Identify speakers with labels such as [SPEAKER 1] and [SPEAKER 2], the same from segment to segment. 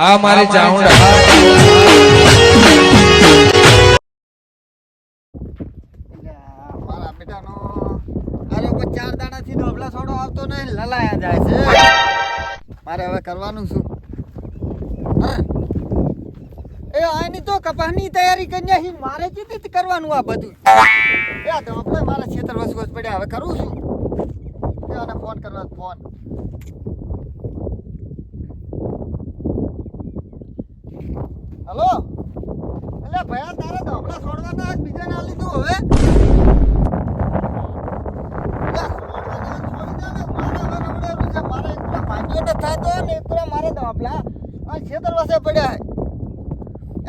[SPEAKER 1] આ મારી ચાઉંડા
[SPEAKER 2] મારા બેટાનો અરે ઉપર 4 દાડાથી ડોબલા છોડો આવતો નહીં, લલાયા જાય છે. મારે હવે કરવાનું શું? એ આની તો કપાસની તૈયારી કરી હી, મારે કેવી કરવાનું આ બધું? એ તો આપણે મારા ખેતર વસવસ પડ્યા, હવે કરું છું. એ આને ફોન કરવા ફોન. હલો, એટલે ભયા તારે ડોબલા છોડવાના આજ બીજા ના લીધું હવે? મારે ડોબલા આ ખેતર વસે પડ્યા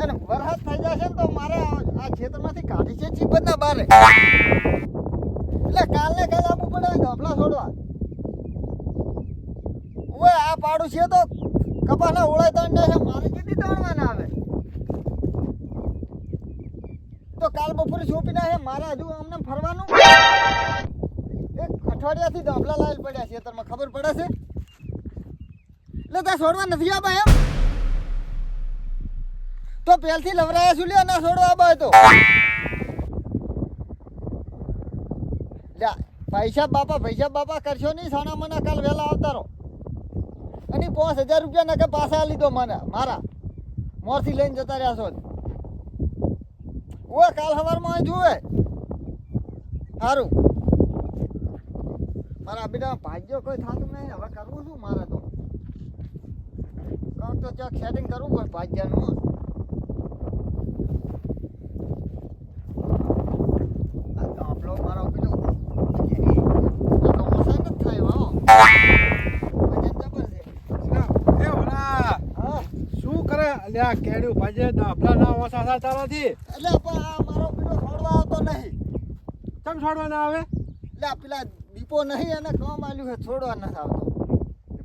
[SPEAKER 2] અને વરસાદ થઈ જશે ને તો મારે આ ખેતરમાંથી કાઢી છે ચીપતના બારે, એટલે કાલને કાલ આપવું પડે ડોબલા છોડવા. ઓય આ પાડું છે તો કપાસના ઓળાય તણ છે, મારે કેટલી તણવાના આવે? તો કાલ બપોરે સોંપી નાખે, મારે હજુ અમને ફરવાનું. એક અઠવાડિયાથી ડોબલા લાવેલ પડ્યા ખેતરમાં, ખબર પડે છે? એટલે ત્યાં છોડવા નથી આબા એમ તો પહેલથી લવરાયા છું, લ્યો ના છોડવા આબા તો પૈસા બાપા કરશો નહીં, સાના મને કાલ વહેલા આવતા રહો. અને 5000 રૂપિયા ના કે પાછા લીધો મને, મારા મોરથી લઈને જતા રહ્યા છો. ઓય કાલ સવારમાં જુએ સારું. મારા બેટા ભાગ્યો કોઈ થતું નહીં, હવે કરવું શું મારે તો? કાંક તો ચાક સેટિંગ કરવું પડે ભાગ્યાનું. આપણો મારો પેલો મોસા નથી થાય હો, વજન જબર છે.
[SPEAKER 3] એ ભલા
[SPEAKER 2] હા
[SPEAKER 3] શું કરે અલ્યા કેડ્યું ભાજે ડાફલા ના ઓછા થા તારાથી?
[SPEAKER 2] એટલે પણ આ મારો પેલો છોડવા આવતો નહીં.
[SPEAKER 3] કેમ છોડવાના આવે?
[SPEAKER 2] એટલે આ પેલા દીપો નહીં અને કામ આલ્યું છે, છોડવા નથી આવતો.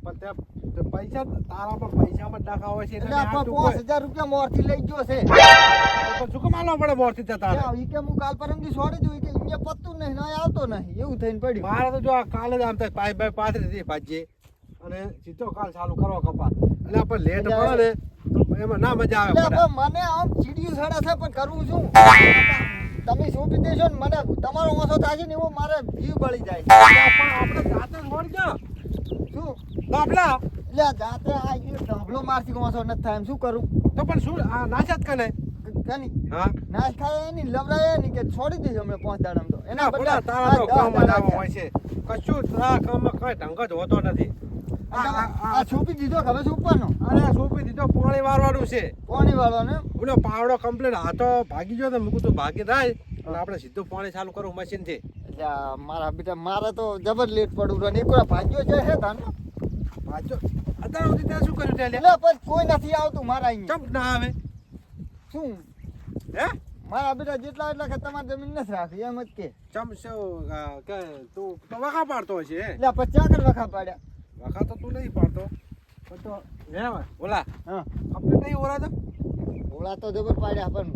[SPEAKER 3] પણ તે પૈસા તારા પર પૈસામાં ડાખા હોય છે
[SPEAKER 2] એટલે આપણે 5000 રૂપિયા મોરથી લઈ ગયો છે.
[SPEAKER 3] પણ શું કમાલો પડે મોરથી તારે?
[SPEAKER 2] ઈ કે હું કાલ પરમથી છોડી દઉં, ઈ કે અહીંયા પત્તું નહીં ના આવતો નહીં, એવું થઈને પડ્યું.
[SPEAKER 3] મારે તો જો આ કાલે જ આમ થાય પાઈ બાઈ પાથરી ભાજે અને સીધો કાલ ચાલુ કરો કપા. એટલે આપણે લેટ પડે ને તો એમાં ના મજા આવે.
[SPEAKER 2] એટલે પણ મને આમ ચીડિયું સડે છે, પણ કરવું શું? તમે સોંપી દેશો ને મને તમારો ઓછો થાય ને એવો મારે જીવ બળી જાય.
[SPEAKER 3] પણ આપણે જાતે છોડ ગયા
[SPEAKER 2] શું
[SPEAKER 3] ડાફલા
[SPEAKER 2] એટલે આ જાતે આ ઢગલો મારથી ઓછો નથી થાય, એમ શું કરું?
[SPEAKER 3] તો પણ શું આ નાશાત કને?
[SPEAKER 2] કની
[SPEAKER 3] હા
[SPEAKER 2] નાશ ખાય એની લવરાય એની કે છોડી દેજો અમે 5 દાડામાં તો
[SPEAKER 3] એના બડા તારા તો કામ જ આવો હોય છે. કશું આ કામમાં કઈ ઢંગ જ હોતો નથી.
[SPEAKER 2] આ છોપી દીધો હવે છોપવાનો
[SPEAKER 3] અરે સોંપી દીધો, પાણી વારવાનું છે.
[SPEAKER 2] પાણી વાળવાનો એમ?
[SPEAKER 3] ઓલો પાવડો કમ્પ્લીટ હાથો ભાગી ગયો તો મૂકું તું ભાગી થાય અને આપણે સીધું પાણી ચાલુ કરવું મશીન થી.
[SPEAKER 2] એટલે આ મારા બેટા મારે તો જબર લેટ પડું રહ્યો ને એકવાર ભાગ્યો છે હે ધાન.
[SPEAKER 3] પાછો અત્યાર સુધી ત્યાં શું કર્યું ત્યાં લે?
[SPEAKER 2] એટલે પણ કોઈ નથી આવતું મારા અહીંયા.
[SPEAKER 3] ચમ ના આવે
[SPEAKER 2] શું
[SPEAKER 3] હે?
[SPEAKER 2] મારા બેટા જેટલા એટલા કે તમારી જમીન નથી રાખી એમ જ કે.
[SPEAKER 3] ચમ શું કે તું તો વખા પાડતો હશે હે?
[SPEAKER 2] એટલે પછી આગળ વખા પાડ્યા.
[SPEAKER 3] વખા તો તું નહીં પાડતો પણ તો હે ઓલા
[SPEAKER 2] હા
[SPEAKER 3] કમ્પ્લીટ નહીં ઓરા તો
[SPEAKER 2] ઓળા તો જબર પાડ્યા, પણ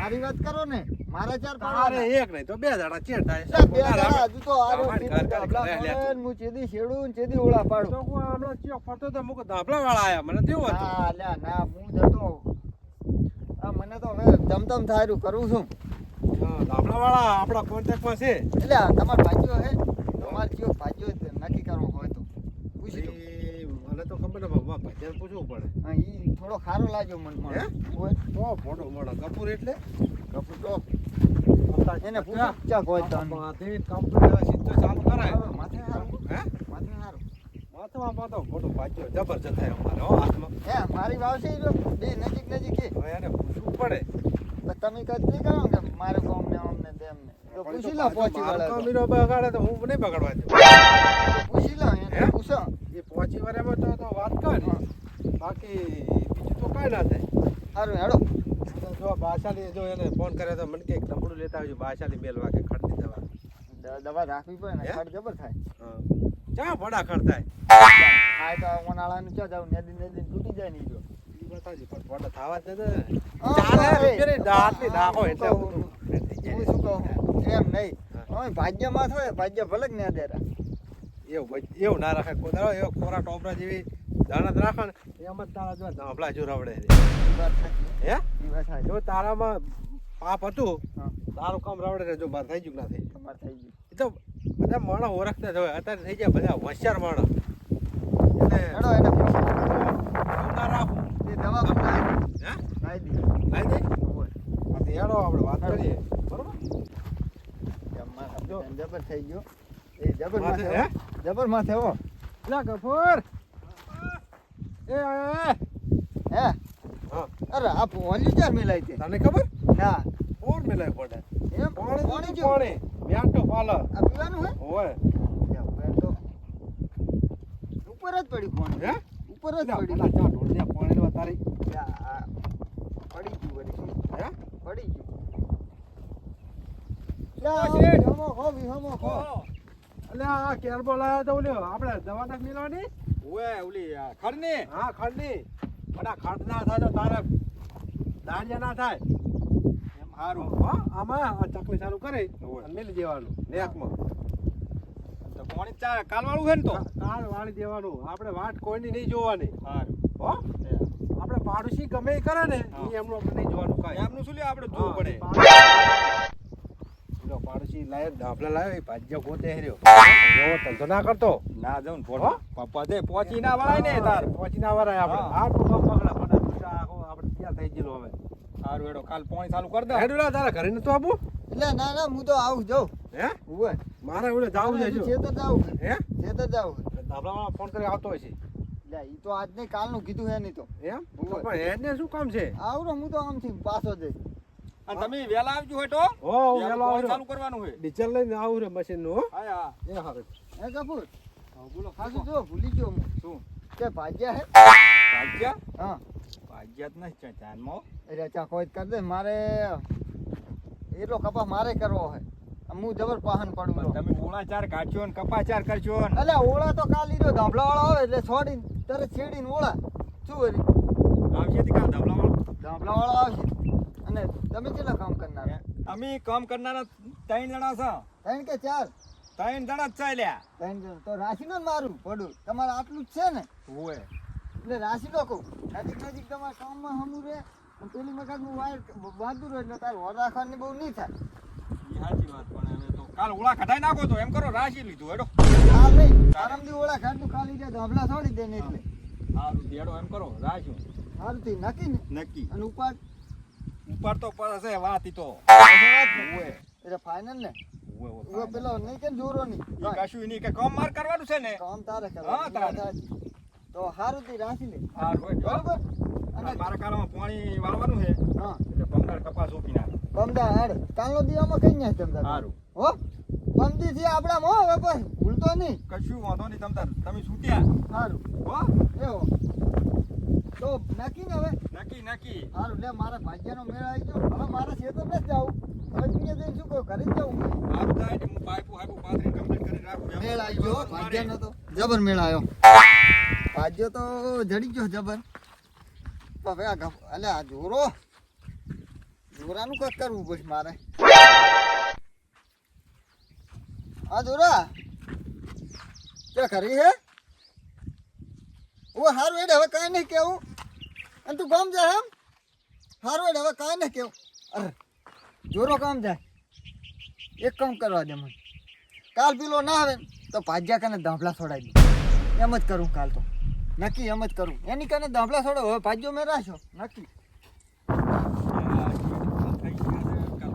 [SPEAKER 2] મારી વાત કરો ને, મારે 4
[SPEAKER 3] તારે
[SPEAKER 2] પાડવાના.
[SPEAKER 3] એક નહીં તો 2 દાડા ચેડ થાય.
[SPEAKER 2] એટલે બે દાડા હજુ તો આરો
[SPEAKER 3] અમારે
[SPEAKER 2] સીધી
[SPEAKER 3] ઘર
[SPEAKER 2] ધાબળા
[SPEAKER 3] ઘર
[SPEAKER 2] પડે ને હું ચેદી શેડું ને ચેદી ઓળા પાડું.
[SPEAKER 3] તો હું હમણાં ચિયો ફરતો તો મુક ધાબલા વાળા આયા મને તેવું હતું.
[SPEAKER 2] ના અલ્યા ના હું જતો આ મને તો હવે ધમધમ થાયરું કરું છું.
[SPEAKER 3] હા ધાબલા વાળા આપણા કોન્ટેક્ટમાં છે.
[SPEAKER 2] એટલે આ તમાર ભાગ્યો હે, તમારે કયો ભાગ્યો નક્કી કરવો હોય તો પૂછી લો.
[SPEAKER 3] મને તો ખબર ને બાબા ભાજન પૂછવું પડે.
[SPEAKER 2] હા ઈ થોડો ખારો લાગ્યો મન
[SPEAKER 3] હે?
[SPEAKER 2] હોય
[SPEAKER 3] તો ફોટો મળે કપૂર એટલે
[SPEAKER 2] કપૂર તો એને પૂછો ચાક હોય તો
[SPEAKER 3] માથે કમ્પ્યુટર સીધો ચાલુ કરાય.
[SPEAKER 2] માથે હારું
[SPEAKER 3] હે
[SPEAKER 2] માથે હારું
[SPEAKER 3] માથામાં પાતો ફોટો ભાજ્યો જબરજસ્ત થાય અમારે હો હાથમાં.
[SPEAKER 2] હે મારી વાવ છે ઈ બે નજીક નજીક છે.
[SPEAKER 3] હવે એને પૂછવું પડે.
[SPEAKER 2] તો તમે કદ નહીં કરો ને મારે કોમ ને આમ ને તેમ ને તો પૂછી લો પહોંચી
[SPEAKER 3] મારો
[SPEAKER 2] વાળા
[SPEAKER 3] કામીરો બગાડે તો હું નહીં બગાડવા દઉં.
[SPEAKER 2] પૂછી લો એને
[SPEAKER 3] હે?
[SPEAKER 2] પૂછો.
[SPEAKER 3] એ પહોંચી વાળામાં તો વાત કર બાકી બીજું તો કાંઈ ના થાય.
[SPEAKER 2] સારું હેડો.
[SPEAKER 3] જો બાશાલી જો એને ફોન કર્યો તો મને કે નંબરું લેતા આવજો બાશાલી મેલવા કે ખડની દવા.
[SPEAKER 2] દવા રાખવી પડે ને
[SPEAKER 3] હે?
[SPEAKER 2] ખાડ જબર થાય.
[SPEAKER 3] હા ચા ભડા ખડ થાય.
[SPEAKER 2] આ તો ઉનાળાનું ચો જાવ નદી નદી તૂટી જાય નહીં જો.
[SPEAKER 3] ઈ બતાવજો પણ ભડા થાવા જ દે.
[SPEAKER 2] હા,
[SPEAKER 3] ચાલે
[SPEAKER 2] હા,
[SPEAKER 3] ફેરે દાંતની નાખો એટલે
[SPEAKER 2] હું
[SPEAKER 3] બધું થઈ જાય.
[SPEAKER 2] હું શું કહું એમ નહીં હવે ભાગ્યમાં થાય ભાગ્ય ભલે જ ના દેરા.
[SPEAKER 3] એવું ના રાખે કોઈ દાડો એવો ખોરા ટોપરા જેવી દાણા જ રાખો ને એમ જ તારા જો ધાબળા જોરાવડે છે.
[SPEAKER 2] ઈ વાત સાચી.
[SPEAKER 3] હે
[SPEAKER 2] ઈ વાત સાચી.
[SPEAKER 3] જો તારામાં પાપ હતું
[SPEAKER 2] હા,
[SPEAKER 3] તારું કામ રાવડે છે જો મારે થઈ ગયું કે ના થઈ ગયું.
[SPEAKER 2] તમારે થઈ ગયું.
[SPEAKER 3] એ તો બધા માણસ ઓળખતા જ હોય અત્યારે થઈ ગયા બધા હોશિયાર માણસ એટલે
[SPEAKER 2] હેડો એને
[SPEAKER 3] ના રાખું
[SPEAKER 2] એ દવા બનાવી
[SPEAKER 3] હે
[SPEAKER 2] નાઈ દી.
[SPEAKER 3] લાઈ દે
[SPEAKER 2] ઓય.
[SPEAKER 3] આ તો હેડો આપણે વાત કરીએ બરોબર
[SPEAKER 2] જમવા
[SPEAKER 3] જો.
[SPEAKER 2] જબર થઈ ગયો. એ જબર
[SPEAKER 3] માથે,
[SPEAKER 2] માથે
[SPEAKER 3] હે?
[SPEAKER 2] હો. જબર માથે હો.
[SPEAKER 3] લા ગફુર એ
[SPEAKER 2] હે
[SPEAKER 3] હા
[SPEAKER 2] અરે આ પોલી ચાર મિલાઈ છે.
[SPEAKER 3] તને ખબર
[SPEAKER 2] ના
[SPEAKER 3] કોણ મિલાય પડે
[SPEAKER 2] એમ
[SPEAKER 3] પાણી
[SPEAKER 2] પાણી જો.
[SPEAKER 3] પાણી મ્યાટો પાલર
[SPEAKER 2] આ પીવાનું હે
[SPEAKER 3] ઓય
[SPEAKER 2] જબર તો ઉપર જ પડ્યું પાણી.
[SPEAKER 3] હે
[SPEAKER 2] ઉપર જ
[SPEAKER 3] પેલા
[SPEAKER 2] પડ્યું.
[SPEAKER 3] ચા ઢોળ દે પાણી નો તારી
[SPEAKER 2] આ પડી ગયું વળી.
[SPEAKER 3] હે
[SPEAKER 2] પડી ગયું.
[SPEAKER 3] ઓ શેઠ.
[SPEAKER 2] વિહમો ખો વિહમો ખો.
[SPEAKER 3] એટલે આ કેરબો લાયો તો ઓલ્યો આપણે દવા નાખ મિલવાની
[SPEAKER 1] ઓએ ઓલી ખડની
[SPEAKER 3] હા ખંડની પણ આ ખંડ ના થાય તો તારે દાડિયા ના થાય
[SPEAKER 1] એમ હારું
[SPEAKER 3] હા આમાં આ ચકલી ચાલુ કરે
[SPEAKER 1] ઓય.
[SPEAKER 3] અને મેલી દેવાનું નેકમાં
[SPEAKER 1] તો પાણી ચા કાલ વાળું છે ને તો
[SPEAKER 3] કાળ વાળી દેવાનું આપણે વાટ કોઈની નહીં જોવાની
[SPEAKER 1] હારું
[SPEAKER 3] હો આપણે પાડોશી ગમે એ કરે ને
[SPEAKER 1] હા.
[SPEAKER 3] એ એમનું આપણે નહીં જોવાનું કાંઈ
[SPEAKER 1] એમનું શું લે આપણે જોવું પડે
[SPEAKER 3] પેલો પાડોશી લાયો ધાબલા લાયો એ ભાજ્યો ગોતે હેર્યો એવો ધંધો ના કરતો
[SPEAKER 1] ના જાઉં
[SPEAKER 3] હો?
[SPEAKER 1] પપ્પા તે પહોંચી ના વળાય ને તાર
[SPEAKER 3] પહોંચી ના વરાય આપણે
[SPEAKER 1] હા.
[SPEAKER 3] આ તો કામ પકડા પણ આખો આપણે તૈયાર થઈ ગયેલો હવે
[SPEAKER 1] હારું એડો કાલ પાણી ચાલુ કર દે
[SPEAKER 3] હેડુલા તારા ઘરે નતો આવું
[SPEAKER 2] એટલે ના ના હું તો આવું જાઉં.
[SPEAKER 3] હે
[SPEAKER 2] ઉવે.
[SPEAKER 3] મારે ઓલે જાવું છે જો
[SPEAKER 2] ખેતર જાવું.
[SPEAKER 3] હે
[SPEAKER 2] ખેતર જાવું.
[SPEAKER 3] ધાબલામાં ફોન કરી આવતો હશે
[SPEAKER 2] લે ઈ તો આજ નહીં કાલનું કીધું હે નહીં તો.
[SPEAKER 3] એમ
[SPEAKER 2] ઓવે.
[SPEAKER 3] તો પણ એને શું કામ છે
[SPEAKER 2] આવરો હું તો આમથી પાછો જઈશ.
[SPEAKER 1] અને તમે વેલા આવજો હોય તો
[SPEAKER 3] હો
[SPEAKER 1] વેલા
[SPEAKER 3] વેલો
[SPEAKER 1] પાણી
[SPEAKER 3] આવ્યો
[SPEAKER 1] ચાલુ કરવાનું હોય
[SPEAKER 3] ડીઝલ લઈને આવું રે મશીન નું હો
[SPEAKER 1] હા હા
[SPEAKER 3] એ હારું
[SPEAKER 2] હે કપૂર
[SPEAKER 1] બોલો
[SPEAKER 2] ખાસું જો ભૂલી ગયો હું.
[SPEAKER 1] શું
[SPEAKER 2] કે ભાગ્યા હે
[SPEAKER 1] ભાગ્યા
[SPEAKER 2] હા
[SPEAKER 1] ભાગ્યા જ નહીં ધ્યાનમાં
[SPEAKER 2] એટલે ચાખો જ કર દે મારે એટલો કપા મારે કરવો હે હું જબર પાહન પડું તો.
[SPEAKER 1] તમે ઓળા ચાર કાઢશો ને કપા ચાર કરશો ને
[SPEAKER 2] અલે ઓળા તો કાલ ઈરો ધાબળા વાળો આવે એટલે છોડીને તરત છેડીને ઓળા શું વળી
[SPEAKER 1] આવશે તે કાલ ધબલા વાળું
[SPEAKER 2] ધાબળા વાળો આવશે અને તમે કેટલા કામ કરનાર
[SPEAKER 1] અમે કામ કરનારા 3 જણા છો
[SPEAKER 2] ત્રણ કે ચાર
[SPEAKER 1] 3 જણા જ ચાલ્યા
[SPEAKER 2] 3 જણ તો રાશીનો જ મારું પડું તમારે આટલું જ છે ને
[SPEAKER 1] ઓએ
[SPEAKER 2] એટલે રાશી લો કહું નજીક નજીક તમારા કામમાં હમું રહે અને પેલી વખત હું વાંધું રહું એટલે તારે વર રાખવાની બહુ નહીં થાય
[SPEAKER 1] ઈ સાચી વાત પણ હવે તો કાલ ઓળા કઢાઈ નાખો તો એમ કરો રાશી લીધું હેડો
[SPEAKER 2] હાલ નહીં આરામથી ઓળા ખાટું ખાલી જાય ધાબળા છોડી દે ને એટલે
[SPEAKER 1] સારું દેડો એમ કરો રાશું
[SPEAKER 2] હાલથી નક્કી ને
[SPEAKER 1] નક્કી
[SPEAKER 2] અને ઉપર
[SPEAKER 1] ઉપર તો પાસે વાત ઈ તો
[SPEAKER 2] ઓય એટલે ફાઇનલ ને
[SPEAKER 1] ઓએ
[SPEAKER 2] ઓ પેલો નહીં કે જોરો નહીં
[SPEAKER 1] ઈ કશું નહીં કે કામ માર કરવાનું છે ને
[SPEAKER 2] કામ તારે
[SPEAKER 1] હા,
[SPEAKER 2] કરવાનું
[SPEAKER 1] તારે.
[SPEAKER 2] તો હારું થી રાખી લે
[SPEAKER 1] સારું હોય
[SPEAKER 2] બરોબર
[SPEAKER 1] અને
[SPEAKER 2] અને
[SPEAKER 1] મારા કાળમાં પાણી વાળવાનું છે
[SPEAKER 2] હા
[SPEAKER 1] એટલે પંદર કપાસ ઉપી નાખ
[SPEAKER 2] કમદા હાડ કાલનો દીવામાં કઈ નહીં તમતા
[SPEAKER 1] સારું
[SPEAKER 2] હો પમદી થી આપડા મો હવે બસ ભૂલતો નહીં
[SPEAKER 1] કશું વાંધો નહીં તમે છૂટ્યા
[SPEAKER 2] હારું
[SPEAKER 1] હો
[SPEAKER 2] એવો તો નક્કી ને હવે
[SPEAKER 1] નક્કી નક્કી
[SPEAKER 2] હારું લે મારા ભાગ્યનો મેળ આવી ગયો હવે મારા ખેતર ને જ જાવું હવે દુનિયા જઈને શું કહું ઘરે જ જવું
[SPEAKER 1] સારું થાય ને હું પાઇપો પાથરી કમ્પ્લીટ કરી રાખું એમ.
[SPEAKER 2] મેળ આવી ગયો ભાગ્યનો તો જબર મેળ આવ્યો ભાગ્યો તો જડી ગયો જબર હવે આ અલે આ જોરાનું કંઈક કરવું પડશે મારે હા જોરા તે ખરી હે ઓ હારું હેડ હવે કાંઈ નહીં કેવું અને તું ગામ જાય એમ હારું હેડ હવે કાંઈ નહીં કેવું અરે જોરો કામ જાય એક કામ કરવા દે મને કાલ પેલો ના આવે ને તો ભાજ્યા કને ધાંભલા છોડાવી દે એમ જ કરું કાલ તો નક્કી એમ જ કરું એની કને ધાંભલા છોડો હવે ભાજ્યો મેં રાખ્યો નક્કી
[SPEAKER 1] થઈ ગયા છે, કાલ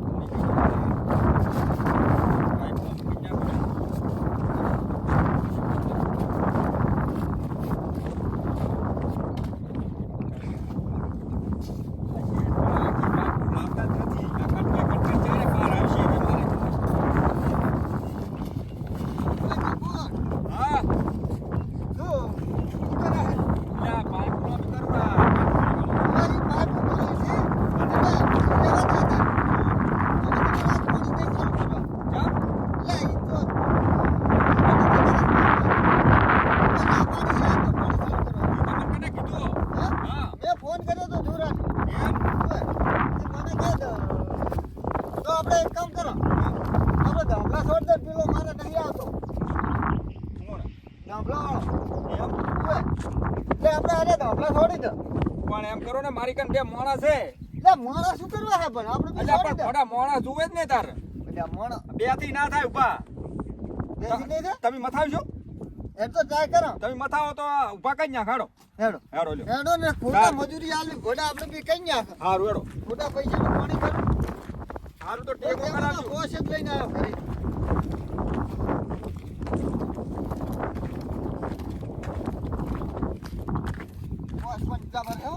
[SPEAKER 1] પાઇપો મૂકી નાખું. લાવતા જ નથી. આ કટકે ચારે પાર આવશે કે મારે. હા
[SPEAKER 2] જો શું કરે છે?
[SPEAKER 1] લ્યા, પાઇપો કરું ના.
[SPEAKER 2] મારી અરે ધોપલા છોડી દો.
[SPEAKER 1] પણ એમ કરો ને મારી કન બે મોણા છે
[SPEAKER 2] એટલે મોણા શું કરવા છે પણ આપણે
[SPEAKER 1] અલ્યા
[SPEAKER 2] છોડી
[SPEAKER 1] પણ
[SPEAKER 2] દો.
[SPEAKER 1] થોડા મોણા જુએ જ ને તાર
[SPEAKER 2] એટલે મોણા
[SPEAKER 1] બે થી ના થાય ઉભા
[SPEAKER 2] બેસી નહીં છે?
[SPEAKER 1] તમે મથાવશો
[SPEAKER 2] એ તો ટ્રાય કરો.
[SPEAKER 1] તમે મથાવો તો ઉભા કઈ ના ખાડો
[SPEAKER 2] હેડો.
[SPEAKER 1] હેડો લ્યો
[SPEAKER 2] હેડો ને ખોટા
[SPEAKER 1] હા.
[SPEAKER 2] મજૂરી આલી ઘોડા આપણે બી કઈ નાખે.
[SPEAKER 1] હારું હેડો
[SPEAKER 2] ખોટા પૈસાનું પાણી કરું.
[SPEAKER 1] હારું તો
[SPEAKER 2] એ
[SPEAKER 1] ટેકો
[SPEAKER 2] તેમાં તો
[SPEAKER 1] કરાવજો
[SPEAKER 2] પોસ જ લઈને આવ્યો ઘરે. પોસ પણ જબર છે હો.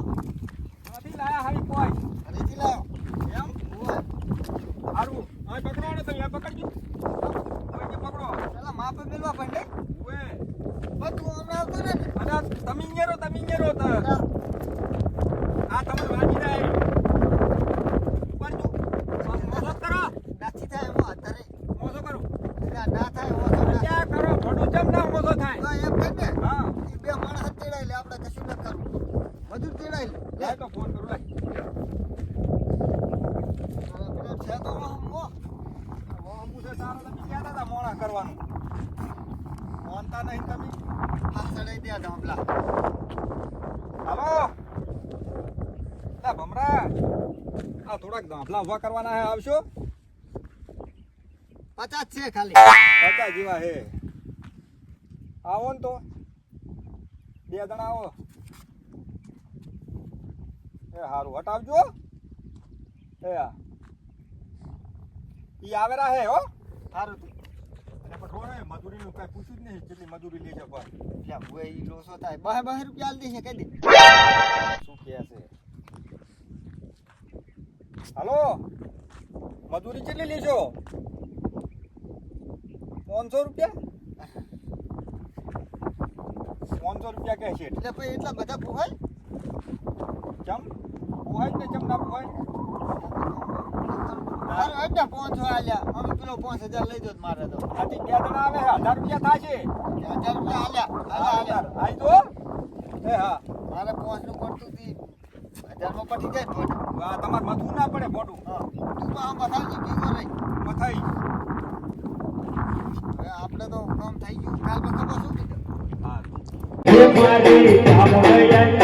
[SPEAKER 1] નથી લાયા હારી કોઈ
[SPEAKER 2] ઘરેથી લાવ્યો.
[SPEAKER 1] એમ
[SPEAKER 2] ઓય.
[SPEAKER 1] હારું હવે પકડો ને તમે આ પકડજો ઓય પકડો
[SPEAKER 2] પેલા માપે મેલવા પડે.
[SPEAKER 1] ઓય
[SPEAKER 2] બધું હમણાં આવતું ને.
[SPEAKER 1] અલા તમે ઈયરો તો આ તમે વાગી જાય ઉપર જો મોસો કરો
[SPEAKER 2] નથી થાય એમાં અત્યારે.
[SPEAKER 1] મોસો કરો
[SPEAKER 2] એટલે ના થાય એવો તો ના.
[SPEAKER 1] ક્યાં કરો ભડું ચમ ના મોસો થાય
[SPEAKER 2] તો એમ કહે ને.
[SPEAKER 1] હા
[SPEAKER 2] ઈ બે માણસ તેડાઈ લે આપણે કશું ન કરવું. મજૂર તેડાઈ લે.
[SPEAKER 1] લાય તો ફોન કરું લાય
[SPEAKER 2] અને પેલો છે તો હમો.
[SPEAKER 1] અમુ છે તારો તમે કહેતા હતા મોણા કરવાનું મોનતા નહીં તમે
[SPEAKER 2] આ ચડાઈ દે ઢોંપલા.
[SPEAKER 1] હાલો લા ભમરા આ થોડાક દાંભલા ઉભા કરવાના હે આવશો
[SPEAKER 2] 50 છે ખાલી.
[SPEAKER 1] પચા જેવા હે આવો ને તો બે જણા આવો એ હારું હટાવજો એ આ ઈ આવેરા હે હો
[SPEAKER 2] સારું તું.
[SPEAKER 1] અને પણ થોડે મજૂરીનું કાંઈ પૂછ્યું જ નહીં કેટલી મજૂરી લેજો પણ
[SPEAKER 2] એટલે ભૂએ ઈ લોસો થાય. 12 રૂપિયા આલી દેશે કહી દે.
[SPEAKER 1] શું કહે છે હાલો મજૂરી કેટલી લેશો 500 રૂપિયા 500 રૂપિયા કહે છે
[SPEAKER 2] એટલે પછી એટલા બધા પોહાય.
[SPEAKER 1] ચમ પોહાય ને ચમ ના પોહાય
[SPEAKER 2] સારું હેડ ને 500 આલ્યા. અમે પેલો 5000 લઈ દો મારે તો.
[SPEAKER 1] આથી બે જણા આવે 1000 રૂપિયા થશે
[SPEAKER 2] 1000 રૂપિયા આલ્યા.
[SPEAKER 1] આઈ તો એ હા
[SPEAKER 2] મારે 5 નું પડતું હતી 1000 માં પટી જાય થોડું.
[SPEAKER 1] આ તમારે મથવું ના પડે ખોટું
[SPEAKER 2] હા તું તો આમ બતાવજે ભેગો રહી.
[SPEAKER 1] મથાઈ
[SPEAKER 2] હવે આપણે તો કામ થઈ ગયું. કાલ બખબર શું કીધું?
[SPEAKER 1] હા
[SPEAKER 4] મારી